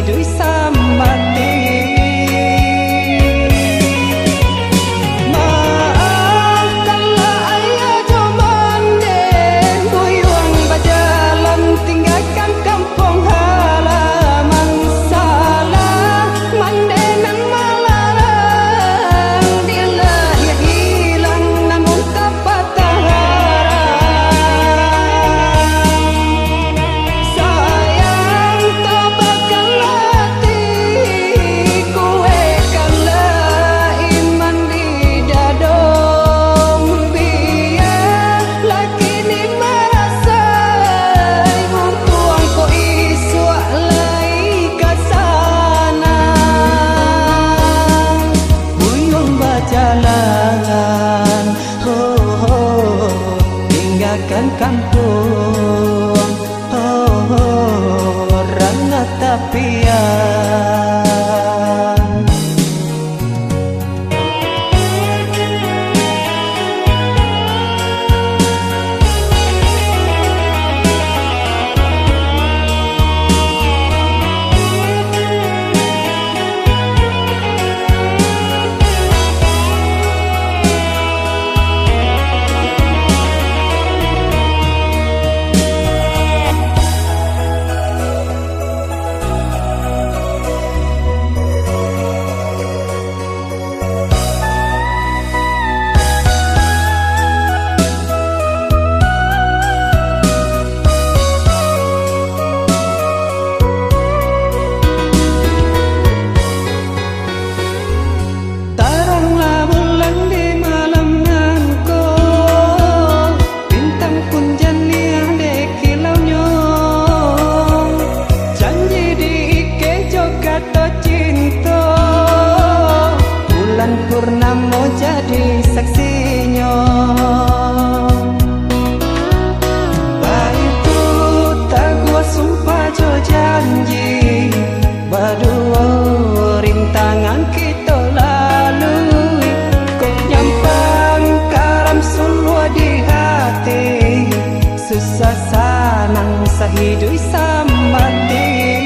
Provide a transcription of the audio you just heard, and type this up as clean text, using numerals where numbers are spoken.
sahidui samati. Maafkanlah ayah jomande, buyuang berjalan tinggalkan kampung halaman. Salah mandenan malarang, bila ia hilang namun tak patah harap. Sayang kau bakal hati, kuatkanlah iman di dadong. Biarlah kini merasa ibu tuang ko isuak lai ke sana. Buyung berjalan, oh, oh, tinggalkan kampung, oh, oh, rana tapian. Teranglah bulan di malam nangko, bintang pun janiah de kilaunya. Janji di ike jogato cinta, bulan purnama jadi saksinya. Baitu tak gua sumpah jo janji, berdua rintangan kita lalui. Kau nyampang karam sulwa di hati, susah sanang sahidui samati.